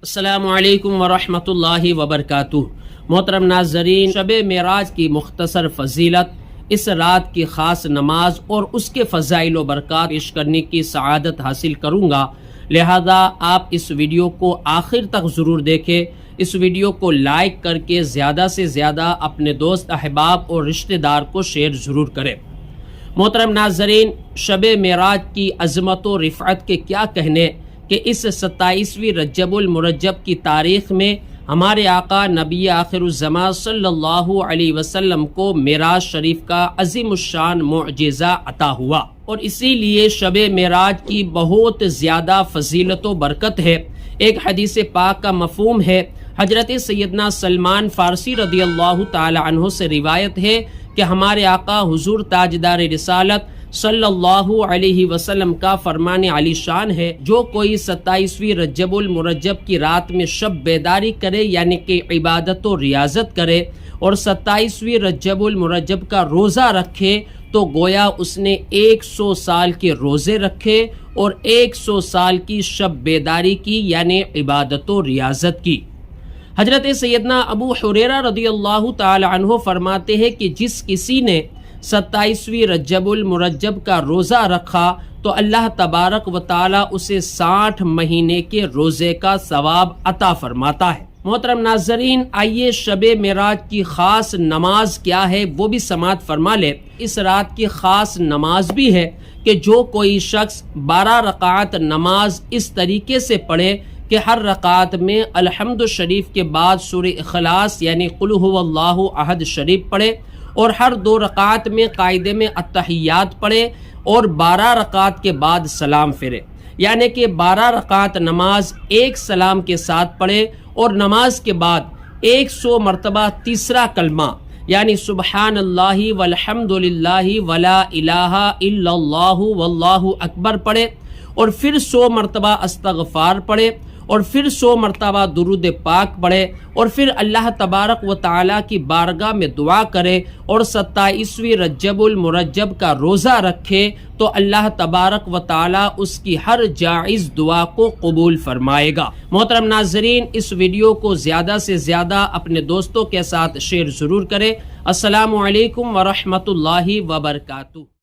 السلام علیکم ورحمۃ اللہ وبرکاتہ۔ محترم ناظرین، شب معراج کی مختصر فضیلت، اس رات کی خاص نماز اور اس کے فضائل و برکات پیش کرنے کی سعادت حاصل کروں گا، لہذا آپ اس ویڈیو کو آخر تک ضرور دیکھیں۔ اس ویڈیو کو لائک کر کے زیادہ سے زیادہ اپنے دوست احباب اور رشتہ دار کو شیئر ضرور کریں۔ محترم ناظرین، شب معراج کی عظمت و رفعت کے کیا کہنے کہ اس 27ویں رجب المرجب کی تاریخ میں ہمارے آقا نبی آخر الزمان صلی اللہ علیہ وسلم کو معراج شریف کا عظیم الشان معجزہ عطا ہوا، اور اسی لیے شب معراج کی بہت زیادہ فضیلت و برکت ہے۔ ایک حدیث پاک کا مفہوم ہے، حضرت سیدنا سلمان فارسی رضی اللہ تعالی عنہ سے روایت ہے کہ ہمارے آقا حضور تاجدار رسالت صلی اللہ علیہ وسلم کا فرمان علی شان ہے، جو کوئی 27ویں رجب المرجب کی رات میں شب بیداری کرے، یعنی کہ عبادت و ریاضت کرے، اور 27ویں رجب المرجب کا روزہ رکھے، تو گویا اس نے 100 سال کے روزے رکھے اور 100 سال کی شب بیداری کی، یعنی عبادت و ریاضت کی۔ حضرت سیدنا ابو ہریرہ رضی اللہ تعالی عنہ فرماتے ہیں کہ جس کسی نے 27ویں رجب المرجب کا روزہ رکھا تو اللہ تبارک و تعالی اسے 60 مہینے کے روزے کا ثواب عطا فرماتا ہے۔ محترم ناظرین، آئیے شب معراج کی خاص نماز کیا ہے وہ بھی سماعت فرما لے۔ اس رات کی خاص نماز بھی ہے کہ جو کوئی شخص 12 رکعت نماز اس طریقے سے پڑھے کہ ہر رکعت میں الحمد شریف کے بعد سورہ اخلاص یعنی قل هو اللہ احد شریف پڑھے، اور ہر 2 رکعت میں قاعدے میں التحیات پڑھے، اور 12 رکعت کے بعد سلام پھیرے، یعنی کہ 12 رکعت نماز ایک سلام کے ساتھ پڑھے، اور نماز کے بعد 100 مرتبہ تیسرا کلمہ یعنی سبحان اللہ والحمد للہ ولا الہ الا اللہ واللہ اکبر پڑھے، اور پھر 100 مرتبہ استغفار پڑھے، اور پھر 100 مرتبہ درود پاک پڑھے، اور پھر اللہ تبارک و تعالیٰ کی بارگاہ میں دعا کرے، اور 27ویں رجب المرجب کا روزہ رکھے تو اللہ تبارک و تعالیٰ اس کی ہر جائز دعا کو قبول فرمائے گا۔ محترم ناظرین، اس ویڈیو کو زیادہ سے زیادہ اپنے دوستوں کے ساتھ شیئر ضرور کریں۔ السلام علیکم ورحمۃ اللہ وبرکاتہ۔